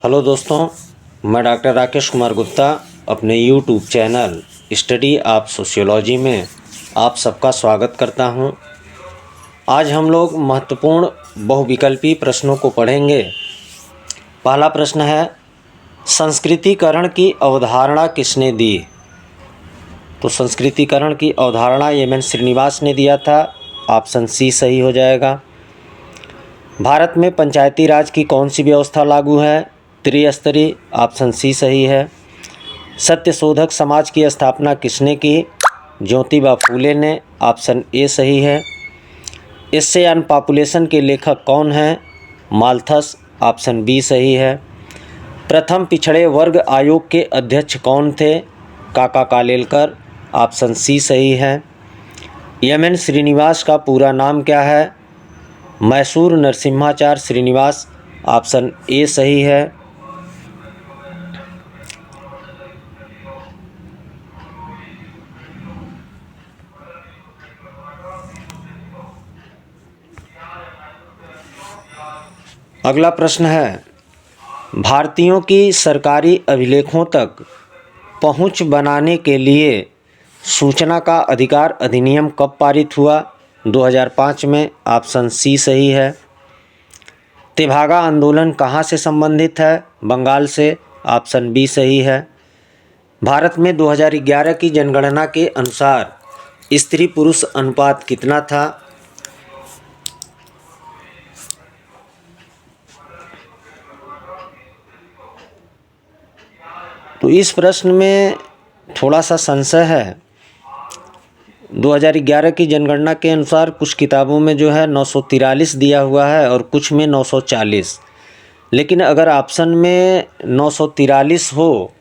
Hello दोस्तों, मैं doctor Rakesh Kumar Gupta अपने YouTube channel study of sociology में आप सबका स्वागत करता हूं। आज हम लोग महत्वपूर्ण बहुविकल्पी प्रश्नों को पढ़ेंगे। पहला प्रश्न है, संस्कृतिकरण की अवधारणा किसने दी? तो संस्कृतिकरण की अवधारणा एम.एन. श्रीनिवास ने दिया था। ऑप्शन सी सही हो जाएगा। भारत में पंचायती राज की कौन सी व्यवस्था लागू है? त्रिस्तरीय। ऑप्शन सी सही है। सत्यशोधक समाज की स्थापना किसने की? ज्योतिबा फूले ने। ऑप्शन ए सही है। एस्से ऑन पॉपुलेशन के लेखक कौन हैं? माल्थस। ऑप्शन बी सही है। प्रथम पिछड़े वर्ग आयोग के अध्यक्ष कौन थे? काका कालेलकर। ऑप्शन सी सही है। एम.एन. श्रीनिवास का पूरा नाम क्या है? मैसूर नरसिम्हाचार्य श्रीनिवास। ऑप्शन ए सही है। अगला प्रश्न है, भारतीयों की सरकारी अभिलेखों तक पहुंच बनाने के लिए सूचना का अधिकार अधिनियम कब पारित हुआ? 2005 में। ऑप्शन सी सही है। तेभागा आंदोलन कहाँ से संबंधित है? बंगाल से। ऑप्शन बी सही है। भारत में 2011 की जनगणना के अनुसार स्त्री पुरुष अनुपात कितना था? तो इस प्रश्न में थोड़ा सा संशय है। 2011 की जनगणना के अनुसार कुछ किताबों में जो है 943 दिया हुआ है और कुछ में 940। लेकिन अगर ऑप्शन में 943 हो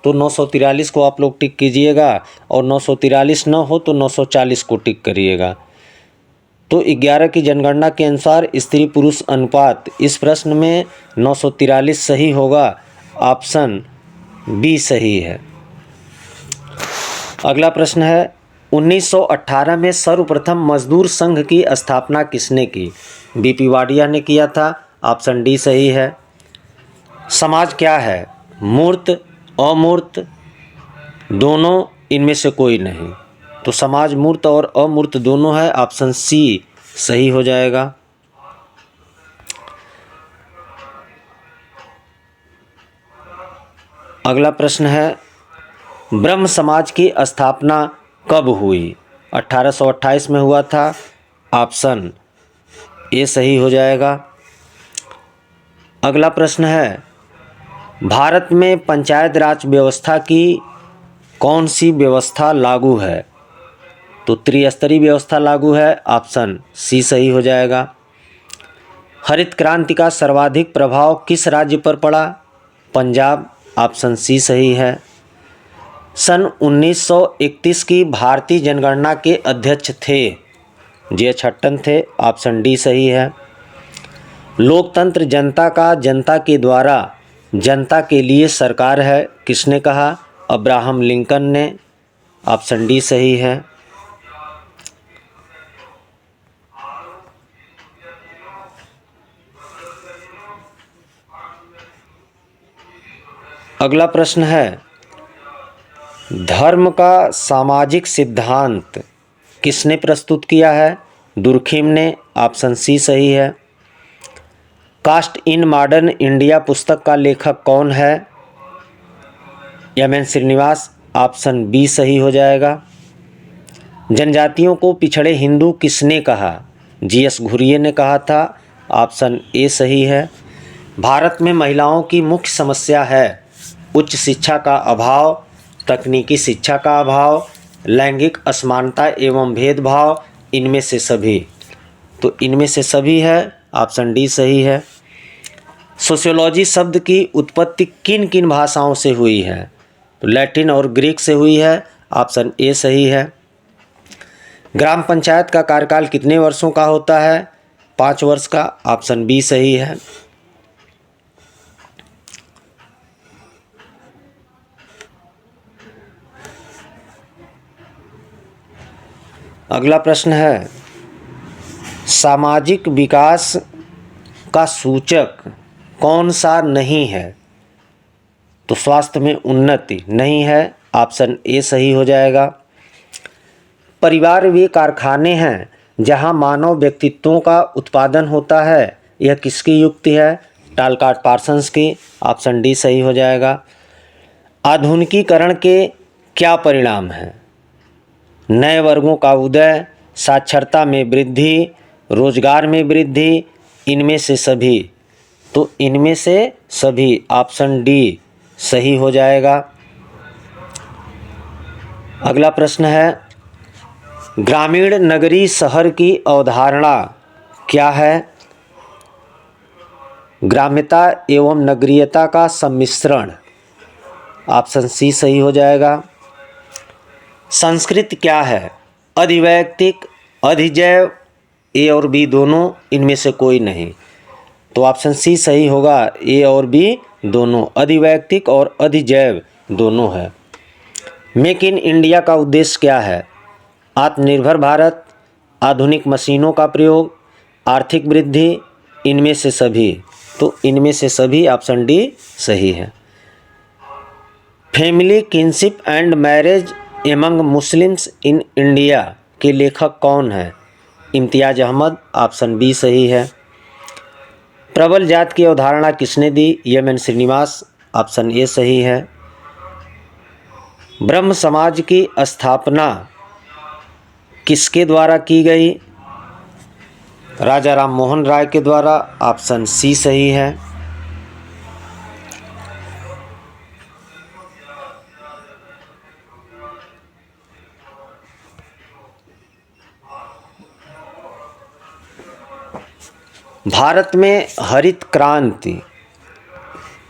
तो 943 को आप लोग टिक कीजिएगा और 943 न हो तो 940 को टिक करिएगा। तो 11 की जनगणना के अनुसार स्त्री पुरुष अनुपात इस प्रश्न में 943 सही होगा। ऑप्शन बी सही है। अगला प्रश्न है, 1918 में सर्वप्रथम मजदूर संघ की स्थापना किसने की? बीपी वाडिया ने किया था। ऑप्शन डी सही है। समाज क्या है? मूर्त, अमूर्त, दोनों, इनमें से कोई नहीं। तो समाज मूर्त और अमूर्त दोनों है। ऑप्शन सी सही हो जाएगा। अगला प्रश्न है, ब्रह्म समाज की स्थापना कब हुई? 1828 में हुआ था। ऑप्शन ए सही हो जाएगा। अगला प्रश्न है, भारत में पंचायत राज व्यवस्था की कौन सी व्यवस्था लागू है? तो त्रिस्तरीय व्यवस्था लागू है। ऑप्शन सी सही हो जाएगा। हरित क्रांति का सर्वाधिक प्रभाव किस राज्य पर पड़ा? पंजाब। ऑप्शन सी सही है। सन 1931 की भारतीय जनगणना के अध्यक्ष थे? जे.एच. हटन थे। ऑप्शन डी सही है। लोकतंत्र जनता का, जनता के द्वारा, जनता के लिए सरकार है, किसने कहा? अब्राहम लिंकन ने। ऑप्शन डी सही है। अगला प्रश्न है, धर्म का सामाजिक सिद्धांत किसने प्रस्तुत किया है? दुर्खिम ने। ऑप्शन सी सही है। कास्ट इन मॉडर्न इंडिया पुस्तक का लेखक कौन है? एम.एन. श्रीनिवास। ऑप्शन बी सही हो जाएगा। जनजातियों को पिछड़े हिंदू किसने कहा? जी.एस. घुरिये ने कहा था। ऑप्शन ए सही है। भारत में महिलाओं की मुख्य समस्या है उच्च शिक्षा का अभाव, तकनीकी शिक्षा का अभाव, लैंगिक असमानता एवं भेदभाव, इनमें से सभी। तो इनमें से सभी है। ऑप्शन डी सही है। सोशियोलॉजी शब्द की उत्पत्ति किन किन भाषाओं से हुई है? तो लैटिन और ग्रीक से हुई है। ऑप्शन ए सही है। ग्राम पंचायत का कार्यकाल कितने वर्षों का होता है? 5 वर्ष का। ऑप्शन बी सही है। अगला प्रश्न है, सामाजिक विकास का सूचक कौन सा नहीं है? तो स्वास्थ्य में उन्नति नहीं है, ऑप्शन ए सही हो जाएगा। परिवार वे कारखाने हैं जहां मानव व्यक्तित्वों का उत्पादन होता है, यह किसकी युक्ति है? टालकाट पार्सन्स की, ऑप्शन डी सही हो जाएगा। आधुनिकीकरण के क्या परिणाम हैं? नए वर्गों का उदय, साक्षरता में वृद्धि, रोजगार में वृद्धि, इनमें से सभी। तो इनमें से सभी, ऑप्शन डी सही हो जाएगा। अगला प्रश्न है, ग्रामीण नगरी शहर की अवधारणा क्या है? ग्राम्यता एवं नगरीयता का सम्मिश्रण, ऑप्शन सी सही हो जाएगा। संस्कृत क्या है? अधिवैयक्तिक, अधिजैव, ए और बी दोनों, इनमें से कोई नहीं। तो ऑप्शन सी सही होगा, ए और बी दोनों, अधिवैयक्तिक और अधिजैव दोनों है। मेक इन इंडिया का उद्देश्य क्या है? आत्मनिर्भर भारत, आधुनिक मशीनों का प्रयोग, आर्थिक वृद्धि, इनमें से सभी। तो इनमें से सभी, ऑप्शन डी सही है। Family kinship and marriage among Muslims in India के लेखक कौन है? इम्तियाज अहमद, ऑप्शन बी सही है। प्रबल जात की अवधारणा किसने दी? एम.एन. श्रीनिवास, ऑप्शन ए सही है। ब्रह्म समाज की स्थापना किसके द्वारा की गई? राजा राम मोहन राय के द्वारा, ऑप्शन सी सही है। भारत में हरित क्रांति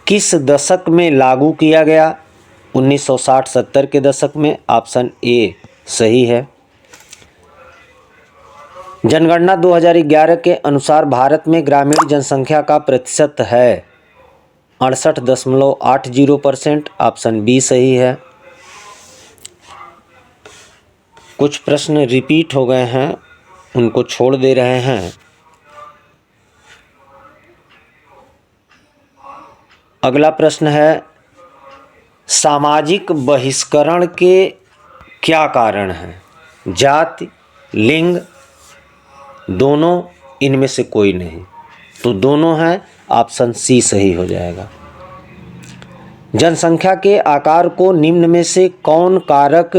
किस दशक में लागू किया गया? 1960-70 के दशक में, ऑप्शन ए सही है। जनगणना 2011 के अनुसार भारत में ग्रामीण जनसंख्या का प्रतिशत है 68.80%, ऑप्शन बी सही है। कुछ प्रश्न रिपीट हो गए हैं, उनको छोड़ दे रहे हैं। अगला प्रश्न है, सामाजिक बहिष्करण के क्या कारण हैं? जाति, लिंग, दोनों, इनमें से कोई नहीं। तो दोनों हैं, ऑप्शन सी सही हो जाएगा। जनसंख्या के आकार को निम्न में से कौन कारक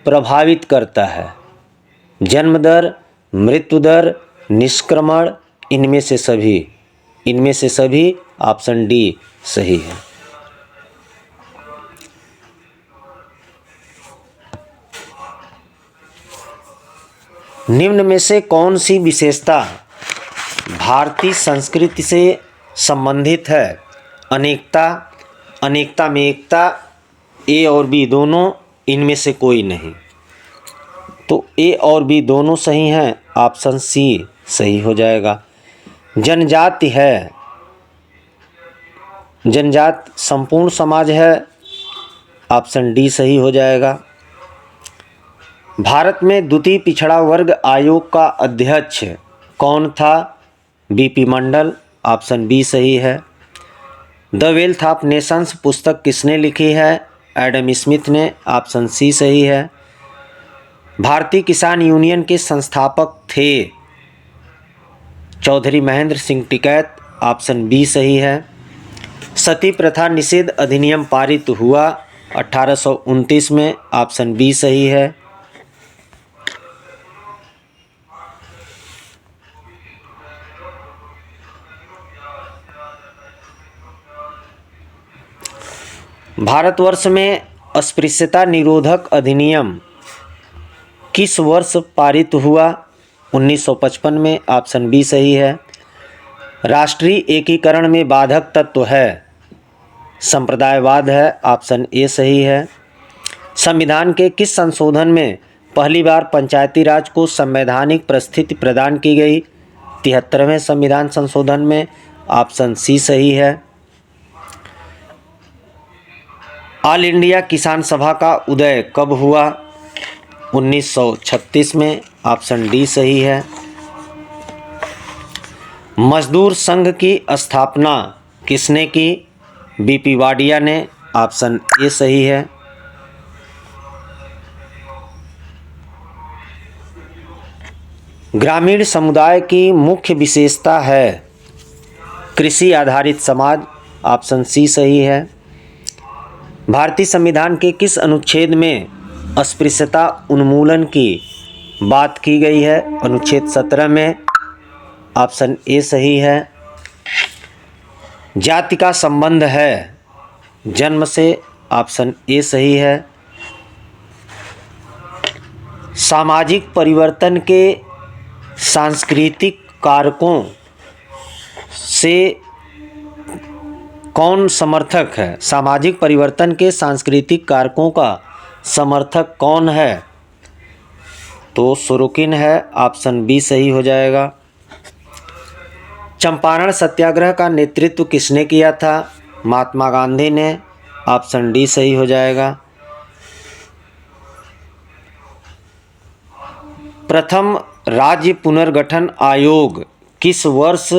प्रभावित करता है? जन्म दर, मृत्यु दर, निष्क्रमण, इनमें से सभी। इनमें से सभी, ऑप्शन डी सही है। निम्न में से कौन सी विशेषता भारतीय संस्कृति से संबंधित है? अनेकता, अनेकता में एकता, ए और बी दोनों, इनमें से कोई नहीं। तो ए और बी दोनों सही हैं, ऑप्शन सी सही हो जाएगा। जनजाति है, जनजाति संपूर्ण समाज है, ऑप्शन डी सही हो जाएगा। भारत में द्वितीय पिछड़ा वर्ग आयोग का अध्यक्ष कौन था? बीपी मंडल, ऑप्शन बी सही है। द वेल्थ ऑफ नेशंस पुस्तक किसने लिखी है? एडम स्मिथ ने, ऑप्शन सी सही है। भारतीय किसान यूनियन के संस्थापक थे चौधरी महेंद्र सिंह टिकैत, ऑप्शन बी सही है। सती प्रथा निषेध अधिनियम पारित हुआ 1829 में, ऑप्शन बी सही है। भारतवर्ष में अस्पृश्यता निरोधक अधिनियम किस वर्ष पारित हुआ? 1955 में, ऑप्शन बी सही है। राष्ट्रीय एकीकरण में बाधक तत्व है, संप्रदायवाद है, ऑप्शन ए सही है। संविधान के किस संशोधन में पहली बार पंचायती राज को संवैधानिक परिस्थिति प्रदान की गई? 73वें संविधान संशोधन में, ऑप्शन सी सही है। ऑल इंडिया किसान सभा का उदय कब हुआ? 1936 में, ऑप्शन डी सही है। मजदूर संघ की स्थापना किसने की? बीपी वाडिया ने। ऑप्शन ए सही है। ग्रामीण समुदाय की मुख्य विशेषता है कृषि आधारित समाज। ऑप्शन सी सही है। भारतीय संविधान के किस अनुच्छेद में अस्पृश्यता उन्मूलन की बात की गई है? अनुच्छेद 17 में। ऑप्शन ए सही है। जाति का संबंध है जन्म से। ऑप्शन ए सही है। सामाजिक परिवर्तन के सांस्कृतिक कारकों से कौन समर्थक है? सामाजिक परिवर्तन के सांस्कृतिक कारकों का समर्थक कौन है? तो सोरोकिन है। ऑप्शन बी सही हो जाएगा। चंपारण सत्याग्रह का नेतृत्व किसने किया था? महात्मा गांधी ने। ऑप्शन डी सही हो जाएगा। प्रथम राज्य पुनर्गठन आयोग किस वर्ष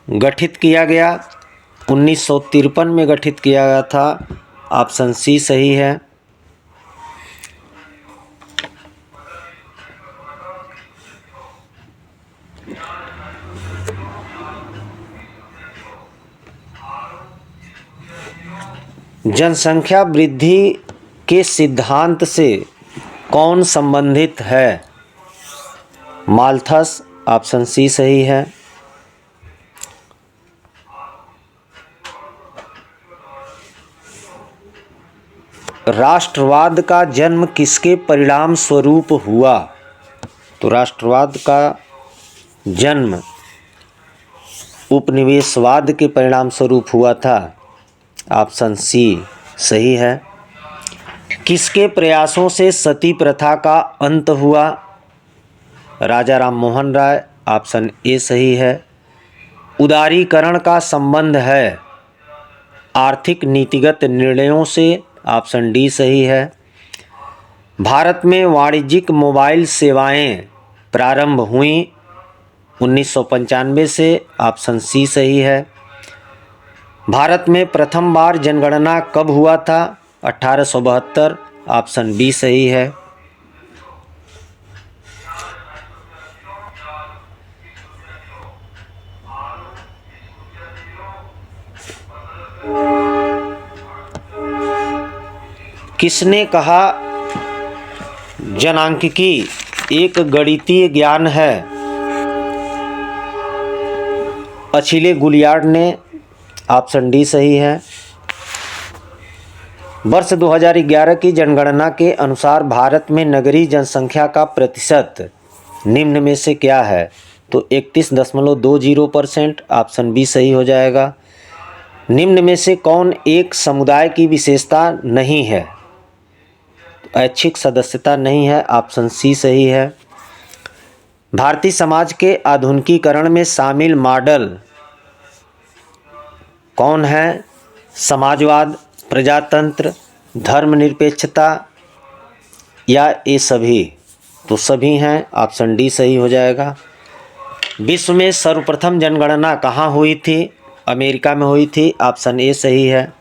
गठित किया गया? 1953 में गठित किया गया था। ऑप्शन सी सही है। जनसंख्या वृद्धि के सिद्धांत से कौन संबंधित है? माल्थस। ऑप्शन सी सही है। राष्ट्रवाद का जन्म किसके परिणाम स्वरूप हुआ? तो राष्ट्रवाद का जन्म उपनिवेशवाद के परिणाम स्वरूप हुआ था। ऑप्शन सी सही है। किसके प्रयासों से सती प्रथा का अंत हुआ? राजा राम मोहन राय। ऑप्शन ए सही है। उदारीकरण का संबंध है आर्थिक नीतिगत निर्णयों से। ऑप्शन डी सही है। भारत में वाणिज्यिक मोबाइल सेवाएं प्रारंभ हुई 1995 से। ऑप्शन सी सही है। भारत में प्रथम बार जनगणना कब हुआ था? 1872। ऑप्शन बी सही है। किसने कहा जनांकिकी एक गणितीय ज्ञान है? अछिले गुलियार्ड ने। ऑप्शन डी सही है। वर्ष 2011 की जनगणना के अनुसार भारत में नगरीय जनसंख्या का प्रतिशत निम्न में से क्या है? तो 31.20%। ऑप्शन बी सही हो जाएगा। निम्न में से कौन एक समुदाय की विशेषता नहीं है? ऐच्छिक सदस्यता नहीं है। ऑप्शन सी सही है। भारतीय समाज के आधुनिकीकरण में शामिल मॉडल कौन है? समाजवाद, प्रजातंत्र, धर्मनिरपेक्षता या ये सभी? तो सभी हैं। ऑप्शन डी सही हो जाएगा। विश्व में सर्वप्रथम जनगणना कहाँ हुई थी? अमेरिका में हुई थी। ऑप्शन ए सही है।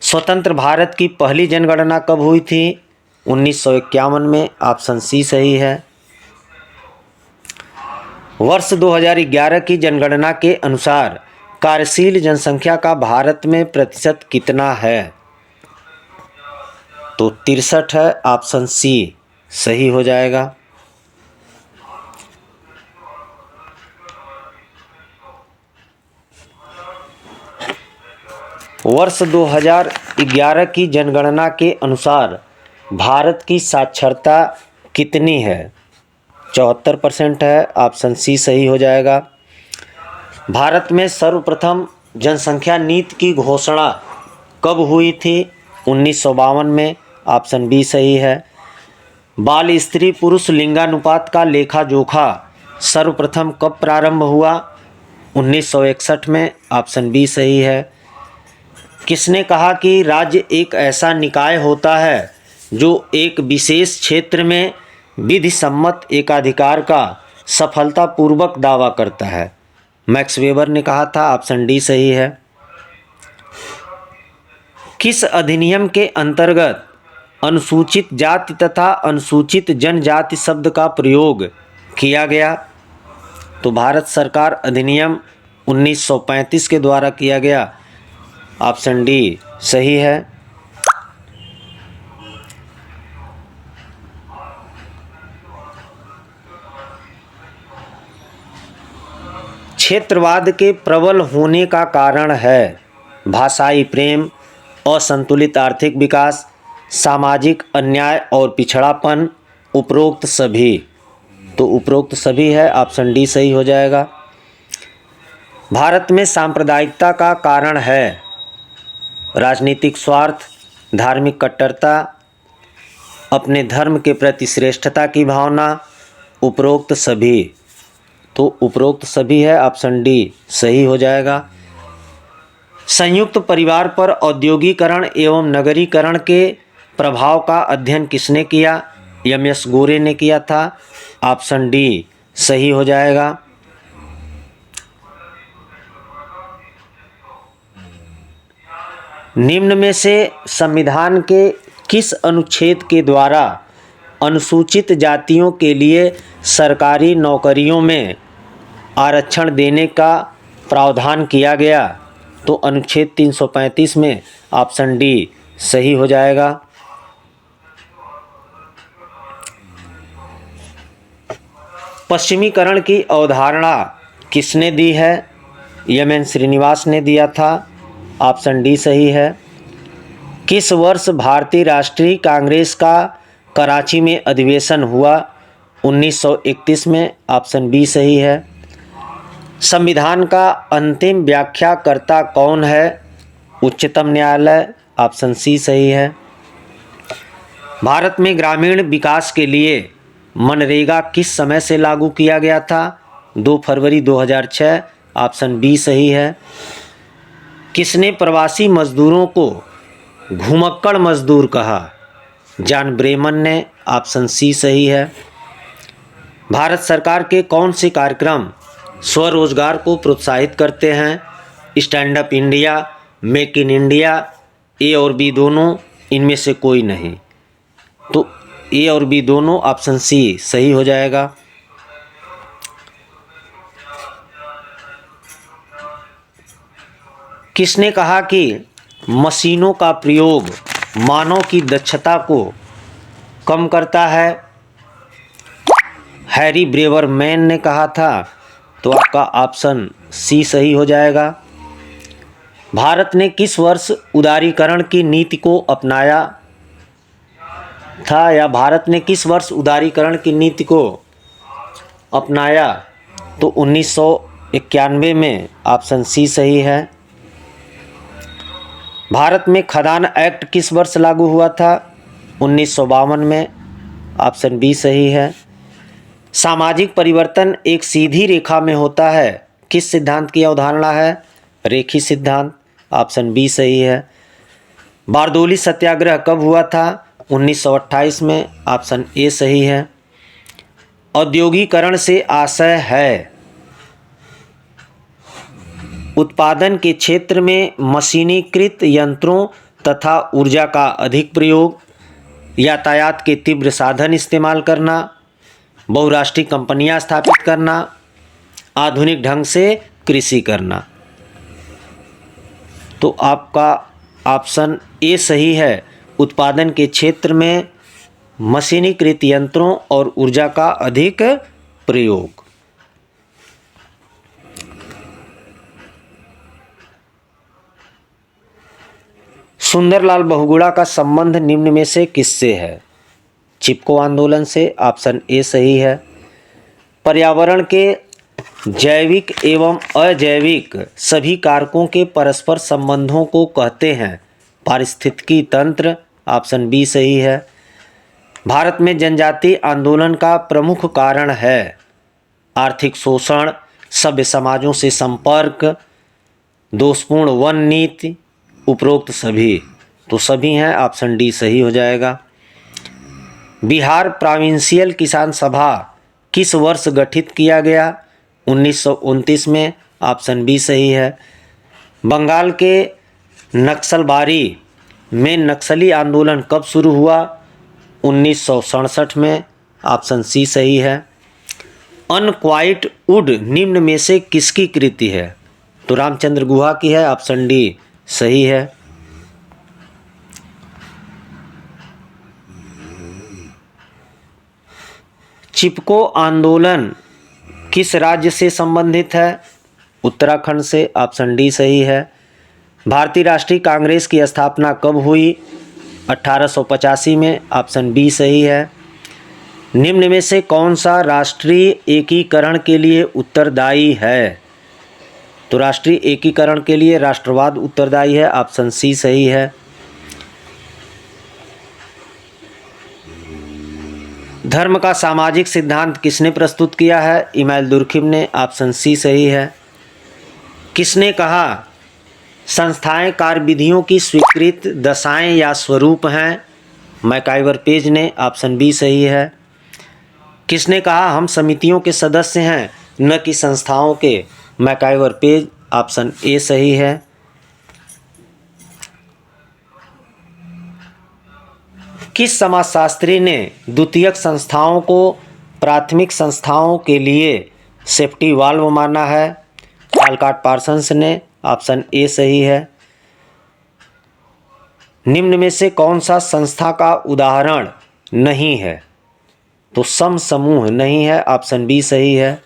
स्वतंत्र भारत की पहली जनगणना कब हुई थी? 1951 में। ऑप्शन सी सही है। वर्ष 2011 की जनगणना के अनुसार कार्यशील जनसंख्या का भारत में प्रतिशत कितना है? तो 63 है। ऑप्शन सी सही हो जाएगा। वर्ष 2011 की जनगणना के अनुसार भारत की साक्षरता कितनी है? 74% है। ऑप्शन सी सही हो जाएगा। भारत में सर्वप्रथम जनसंख्या नीति की घोषणा कब हुई थी? 1952 में। ऑप्शन बी सही है। बाल स्त्री पुरुष लिंगानुपात का लेखा जोखा सर्वप्रथम कब प्रारंभ हुआ? 1961 में। ऑप्शन बी सही है। किसने कहा कि राज्य एक ऐसा निकाय होता है जो एक विशेष क्षेत्र में विधि सम्मत एकाधिकार का सफलतापूर्वक दावा करता है? मैक्स वेबर ने कहा था। ऑप्शन डी सही है। किस अधिनियम के अंतर्गत अनुसूचित जाति तथा अनुसूचित जनजाति शब्द का प्रयोग किया गया? तो भारत सरकार अधिनियम 1935 के द्वारा किया गया। ऑप्शन डी सही है। क्षेत्रवाद के प्रबल होने का कारण है भाषाई प्रेम, असंतुलित आर्थिक विकास, सामाजिक अन्याय और पिछड़ापन, उपरोक्त सभी। तो उपरोक्त सभी है, ऑप्शन डी सही हो जाएगा। भारत में सांप्रदायिकता का कारण है राजनीतिक स्वार्थ, धार्मिक कट्टरता, अपने धर्म के प्रति श्रेष्ठता की भावना, उपरोक्त सभी। तो उपरोक्त सभी है, ऑप्शन डी सही हो जाएगा। संयुक्त परिवार पर औद्योगिकरण एवं नगरीकरण के प्रभाव का अध्ययन किसने किया? एम.एस. गोरे ने किया था। ऑप्शन डी सही हो जाएगा। निम्न में से संविधान के किस अनुच्छेद के द्वारा अनुसूचित जातियों के लिए सरकारी नौकरियों में आरक्षण देने का प्रावधान किया गया? तो अनुच्छेद 335 में, ऑप्शन डी सही हो जाएगा। पश्चिमीकरण की अवधारणा किसने दी है? एम.एन. श्रीनिवास ने दिया था। ऑप्शन डी सही है। किस वर्ष भारतीय राष्ट्रीय कांग्रेस का कराची में अधिवेशन हुआ? 1931 में। ऑप्शन बी सही है। संविधान का अंतिम व्याख्याकर्ता कौन है? उच्चतम न्यायालय। ऑप्शन सी सही है। भारत में ग्रामीण विकास के लिए मनरेगा किस समय से लागू किया गया था? 2 फरवरी 2006। ऑप्शन बी सही है। किसने प्रवासी मजदूरों को घुमक्कड़ मजदूर कहा? जॉन ब्रेमन ने। ऑप्शन सी सही है। भारत सरकार के कौन से कार्यक्रम स्वरोजगार को प्रोत्साहित करते हैं? Stand up India, make in India, A और बी दोनों, इनमें से कोई नहीं। तो ए और बी दोनों, ऑप्शन सी सही हो जाएगा। किसने कहा कि मशीनों का प्रयोग मानव की दक्षता को कम करता है? हैरी ब्रेवरमैन ने कहा था। तो आपका ऑप्शन सी सही हो जाएगा। भारत ने किस वर्ष उदारीकरण की नीति को अपनाया था, या भारत ने किस वर्ष उदारीकरण की नीति को अपनाया? तो 1991 में। ऑप्शन सी सही है। भारत में खदान एक्ट किस वर्ष लागू हुआ था? 1952 में। ऑप्शन बी सही है। सामाजिक परिवर्तन एक सीधी रेखा में होता है, किस सिद्धांत की अवधारणा है? रेखी सिद्धांत। ऑप्शन बी सही है। बारदोली सत्याग्रह कब हुआ था? 1928 में। ऑप्शन ए सही है। औद्योगिकरण से आशय है उत्पादन के क्षेत्र में मशीनीकृत यंत्रों तथा ऊर्जा का अधिक प्रयोग, यातायात के तीव्र साधन इस्तेमाल करना, बहुराष्ट्रीय कंपनियां स्थापित करना, आधुनिक ढंग से कृषि करना। तो आपका ऑप्शन ए सही है। उत्पादन के क्षेत्र में मशीनीकृत यंत्रों और ऊर्जा का अधिक प्रयोग। सुंदरलाल बहुगुणा का संबंध निम्न में से किससे है? चिपको आंदोलन से। ऑप्शन ए सही है। पर्यावरण के जैविक एवं अजैविक सभी कारकों के परस्पर संबंधों को कहते हैं पारिस्थितिकी तंत्र। ऑप्शन बी सही है। भारत में जनजातीय आंदोलन का प्रमुख कारण है आर्थिक शोषण, सभ्य समाजों से संपर्क, दोषपूर्ण वन नीति, उपरोक्त सभी। तो सभी हैं, ऑप्शन डी सही हो जाएगा। बिहार प्रोविंशियल किसान सभा किस वर्ष गठित किया गया? 1929 में। ऑप्शन बी सही है। बंगाल के नक्सलबारी में नक्सली आंदोलन कब शुरू हुआ? 1967 में। ऑप्शन सी सही है। अनक्वाइट वुड निम्न में से किसकी कृति है? तो रामचंद्र गुहा की है। ऑप्शन डी सही है। चिपको आंदोलन किस राज्य से संबंधित है? उत्तराखंड से। ऑप्शन डी सही है। भारतीय राष्ट्रीय कांग्रेस की स्थापना कब हुई? 1885 में। ऑप्शन बी सही है। निम्न में से कौन सा राष्ट्रीय एकीकरण के लिए उत्तरदायी है? तो राष्ट्रीय एकीकरण के लिए राष्ट्रवाद उत्तरदायी है। ऑप्शन सी सही है। धर्म का सामाजिक सिद्धांत किसने प्रस्तुत किया है? इमाइल दुर्खिम ने। ऑप्शन सी सही है। किसने कहा संस्थाएं कार्यविधियों की स्वीकृत दशाएं या स्वरूप हैं? मैकाइवर पेज ने। ऑप्शन बी सही है। किसने कहा हम समितियों के सदस्य हैं न कि संस्थाओं के? MacIver page. ऑप्शन ए सही है। किस समाजशास्त्री ने द्वितीयक संस्थाओं को प्राथमिक संस्थाओं के लिए सेफ्टी वाल्व माना है? कालकाट पार्सन्स ने। ऑप्शन ए सही है। निम्न में से कौन सा संस्था का उदाहरण नहीं है? तो सम समूह नहीं है। ऑप्शन बी सही है।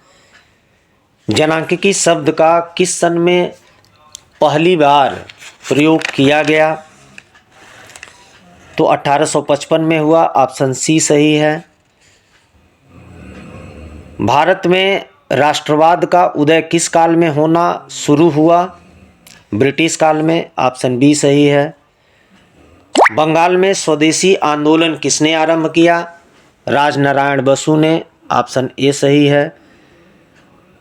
जनांकिकी शब्द का किस सन में पहली बार प्रयोग किया गया? तो 1855 में हुआ। ऑप्शन सी सही है। भारत में राष्ट्रवाद का उदय किस काल में होना शुरू हुआ? ब्रिटिश काल में। ऑप्शन बी सही है। बंगाल में स्वदेशी आंदोलन किसने आरंभ किया? राजनारायण बसु ने। ऑप्शन ए सही है।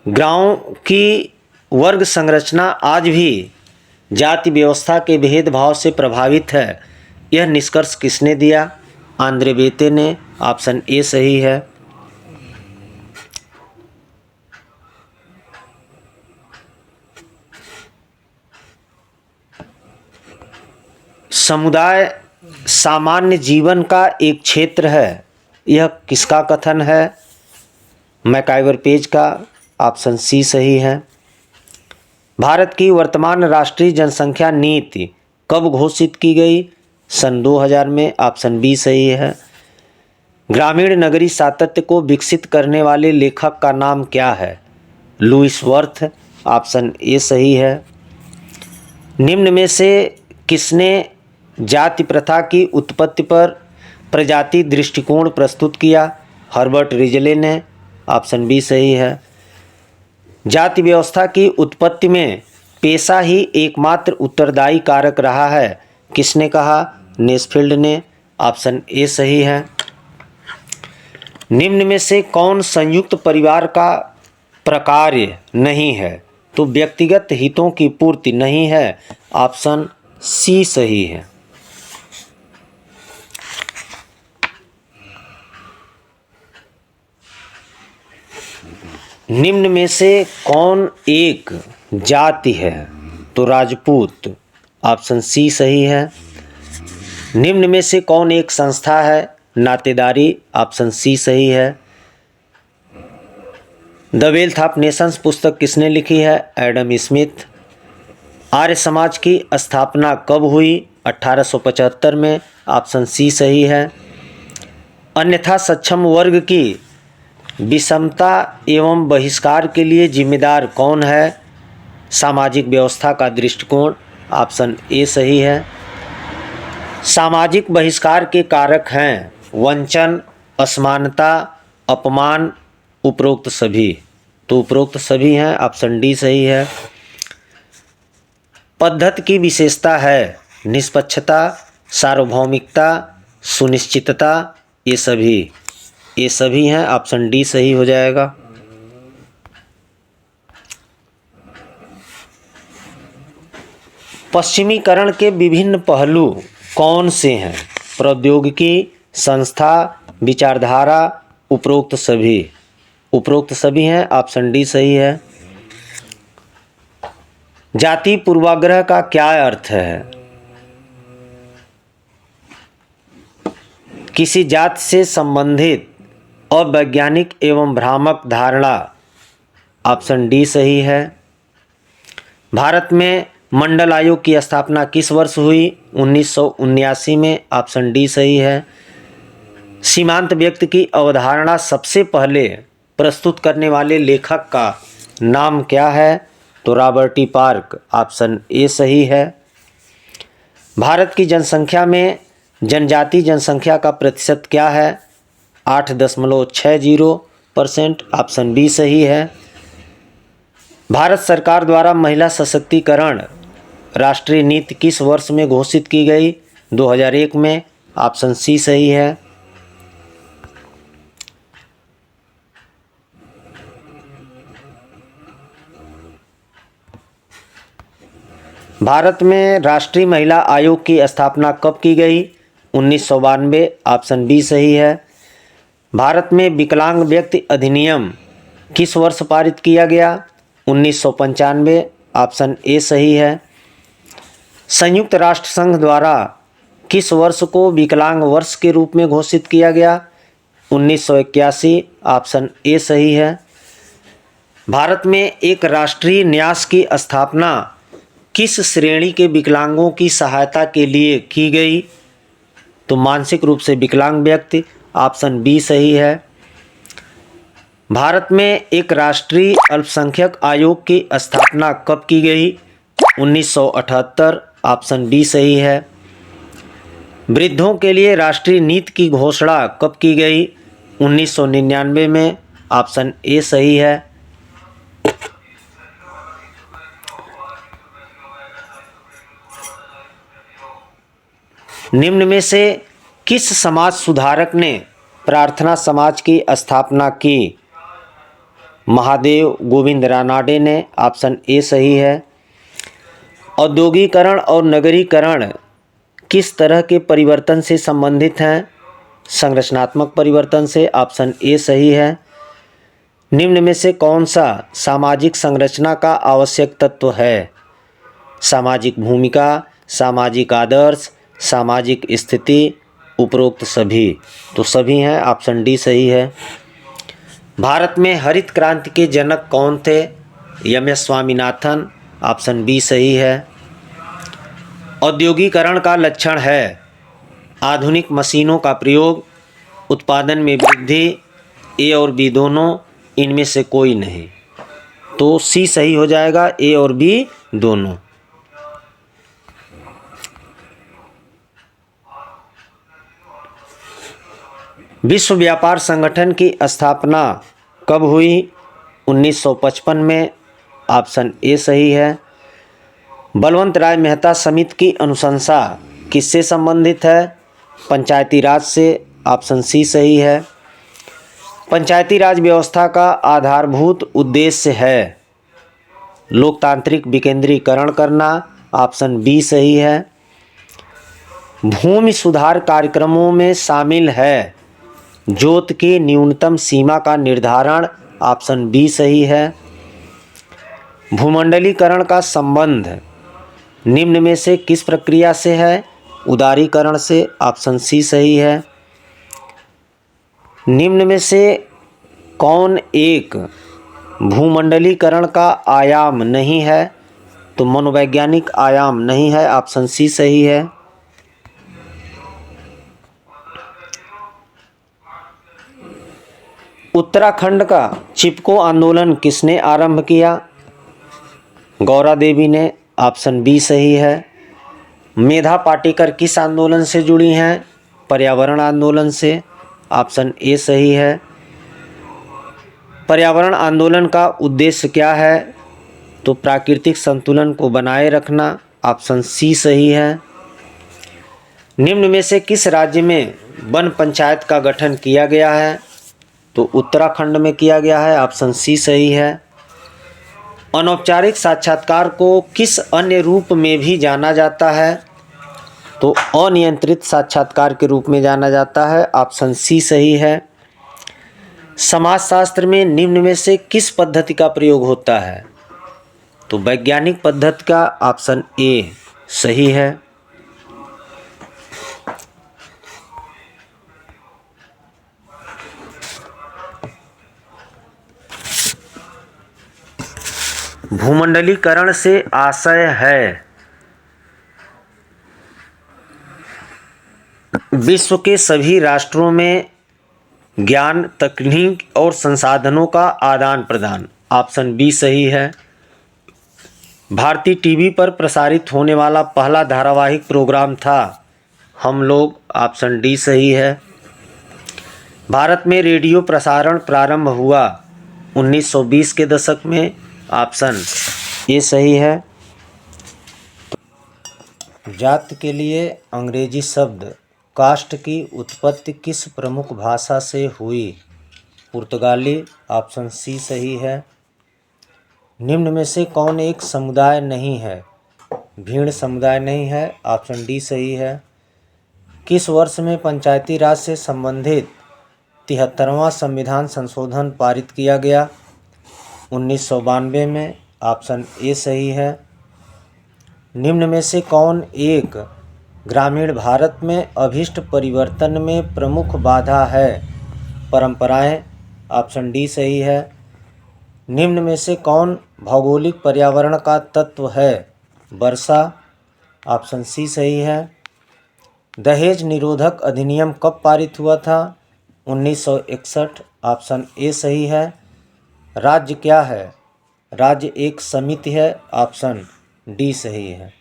गांव की वर्ग संरचना आज भी जाति व्यवस्था के भेदभाव से प्रभावित है, यह निष्कर्ष किसने दिया? आंद्रे बेते ने। ऑप्शन ए सही है। समुदाय सामान्य जीवन का एक क्षेत्र है, यह किसका कथन है? मैकाइवर पेज का। ऑप्शन सी सही है। भारत की वर्तमान राष्ट्रीय जनसंख्या नीति कब घोषित की गई? सन 2000 में। ऑप्शन बी सही है। ग्रामीण नगरी सातत्य को विकसित करने वाले लेखक का नाम क्या है? Lewis worth. ऑप्शन ए सही है। निम्न में से किसने जाति प्रथा की उत्पत्ति पर प्रजाति दृष्टिकोण प्रस्तुत किया? हर्बर्ट रिजले ने। ऑप्शन बी सही है। जाति व्यवस्था की उत्पत्ति में पेशा ही एकमात्र उत्तरदायी कारक रहा है, किसने कहा? नेस्फील्ड ने। ऑप्शन ए सही है। निम्न में से कौन संयुक्त परिवार का प्रकार्य नहीं है? तो व्यक्तिगत हितों की पूर्ति नहीं है। ऑप्शन सी सही है। निम्न में से कौन एक जाति है? तो राजपूत। ऑप्शन सी सही है। निम्न में से कौन एक संस्था है? नातेदारी। ऑप्शन सी सही है। द वेल्थ ऑफ नेशंस पुस्तक किसने लिखी है? Adam Smith. आर्य समाज की स्थापना कब हुई? 1875 में। ऑप्शन सी सही है। अन्यथा सक्षम वर्ग की विषमता एवं बहिष्कार के लिए जिम्मेदार कौन है? सामाजिक व्यवस्था का दृष्टिकोण। ऑप्शन ए सही है। सामाजिक बहिष्कार के कारक हैं वंचन, असमानता, अपमान, उपरोक्त सभी। तो उपरोक्त सभी हैं। ऑप्शन डी सही है। पद्धति की विशेषता है निष्पक्षता, सार्वभौमिकता, सुनिश्चितता, ये सभी हैं। ऑप्शन डी सही हो जाएगा। पश्चिमीकरण के विभिन्न पहलू कौन से हैं? प्रौद्योगिकी, संस्था, विचारधारा, उपरोक्त सभी। उपरोक्त सभी हैं। ऑप्शन डी सही है। जाति पूर्वाग्रह का क्या अर्थ है? किसी जात से संबंधित अवैज्ञानिक एवं भ्रामक धारणा, ऑप्शन डी सही है। भारत में मंडल आयोग की स्थापना किस वर्ष हुई? 1979 में, ऑप्शन डी सही है। सीमांत व्यक्ति की अवधारणा सबसे पहले प्रस्तुत करने वाले लेखक का नाम क्या है? तो Robert T park, option A सही है। भारत की जनसंख्या में जनजाति जनसंख्या का प्रतिशत क्या है? 8.60%, ऑप्शन बी सही है। भारत सरकार द्वारा महिला सशक्तिकरण राष्ट्रीय नीति किस वर्ष में घोषित की गई? 2001 में, ऑप्शन सी सही है। भारत में राष्ट्रीय महिला आयोग की स्थापना कब की गई? 1992, ऑप्शन बी सही है। भारत में विकलांग व्यक्ति अधिनियम किस वर्ष पारित किया गया? 1995, ऑप्शन ए सही है। संयुक्त राष्ट्र संघ द्वारा किस वर्ष को विकलांग वर्ष के रूप में घोषित किया गया? 1981, ऑप्शन ए सही है। भारत में एक राष्ट्रीय न्यास की स्थापना किस श्रेणी के विकलांगों की सहायता के लिए की गई? तो मानसिक रूप से विकलांग व्यक्ति, ऑप्शन बी सही है। भारत में एक राष्ट्रीय अल्पसंख्यक आयोग की स्थापना कब की गई? 1978, ऑप्शन बी सही है। वृद्धों के लिए राष्ट्रीय नीति की घोषणा कब की गई? 1999 में, ऑप्शन ए सही है। निम्न में से किस समाज सुधारक ने प्रार्थना समाज की स्थापना की? महादेव गोविंद रानाडे ने, ऑप्शन ए सही है। औद्योगिकरण और नगरीकरण किस तरह के परिवर्तन से संबंधित हैं? संरचनात्मक परिवर्तन से, ऑप्शन ए सही है। निम्न में से कौन सा सामाजिक संरचना का आवश्यक तत्व है? सामाजिक भूमिका, सामाजिक आदर्श, सामाजिक स्थिति, उपरोक्त सभी? तो सभी हैं, ऑप्शन डी सही है। भारत में हरित क्रांति के जनक कौन थे? एम.एस. स्वामीनाथन, ऑप्शन बी सही है। औद्योगिकरण का लक्षण है आधुनिक मशीनों का प्रयोग, उत्पादन में वृद्धि, ए और बी दोनों, इनमें से कोई नहीं। तो सी सही हो जाएगा, ए और बी दोनों। विश्व व्यापार संगठन की स्थापना कब हुई? 1955 में, ऑप्शन ए सही है। बलवंत राय मेहता समिति की अनुशंसा किससे संबंधित है? पंचायती राज से, ऑप्शन सी सही है। पंचायती राज व्यवस्था का आधारभूत उद्देश्य है लोकतांत्रिक विकेंद्रीकरण करना, ऑप्शन बी सही है। भूमि सुधार कार्यक्रमों में शामिल है जोत की न्यूनतम सीमा का निर्धारण, ऑप्शन बी सही है। भूमंडलीकरण का संबंध निम्न में से किस प्रक्रिया से है? उदारीकरण से, ऑप्शन सी सही है। निम्न में से कौन एक भूमंडलीकरण का आयाम नहीं है? तो मनोवैज्ञानिक आयाम नहीं है, ऑप्शन सी सही है। उत्तराखंड का चिपको आंदोलन किसने आरंभ किया? गौरा देवी ने, ऑप्शन बी सही है। मेधा पाटेकर किस आंदोलन से जुड़ी हैं? पर्यावरण आंदोलन से, ऑप्शन ए सही है। पर्यावरण आंदोलन का उद्देश्य क्या है? तो प्राकृतिक संतुलन को बनाए रखना, ऑप्शन सी सही है। निम्न में से किस राज्य में वन पंचायत का गठन किया गया है? तो उत्तराखंड में किया गया है, ऑप्शन सी सही है। अनौपचारिक साक्षात्कार को किस अन्य रूप में भी जाना जाता है? तो अनियंत्रित साक्षात्कार के रूप में जाना जाता है, ऑप्शन सी सही है। समाजशास्त्र में निम्न में से किस पद्धति का प्रयोग होता है? तो वैज्ञानिक पद्धति का, ऑप्शन ए सही है। भूमंडलीकरण से आशय है विश्व के सभी राष्ट्रों में ज्ञान, तकनीक और संसाधनों का आदान प्रदान। ऑप्शन बी सही है। भारतीय टीवी पर प्रसारित होने वाला पहला धारावाहिक प्रोग्राम था हम लोग। ऑप्शन डी सही है। भारत में रेडियो प्रसारण प्रारंभ हुआ 1920 के दशक में। ऑप्शन ए सही है। जाति के लिए अंग्रेजी शब्द कास्ट की उत्पत्ति किस प्रमुख भाषा से हुई? पुर्तगाली। ऑप्शन सी सही है। निम्न में से कौन एक समुदाय नहीं है? भीड़ समुदाय नहीं है। ऑप्शन डी सही है। किस वर्ष में पंचायती राज से संबंधित 73वां संविधान संशोधन पारित किया गया? 1992 में। ऑप्शन ए सही है। निम्न में से कौन एक ग्रामीण भारत में अभीष्ट परिवर्तन में प्रमुख बाधा है? परंपराएं। ऑप्शन डी सही है। निम्न में से कौन भौगोलिक पर्यावरण का तत्व है? वर्षा। ऑप्शन सी सही है। दहेज निरोधक अधिनियम कब पारित हुआ था? 1961। ऑप्शन ए सही है। राज्य क्या है? राज्य एक समिति है। ऑप्शन डी सही है।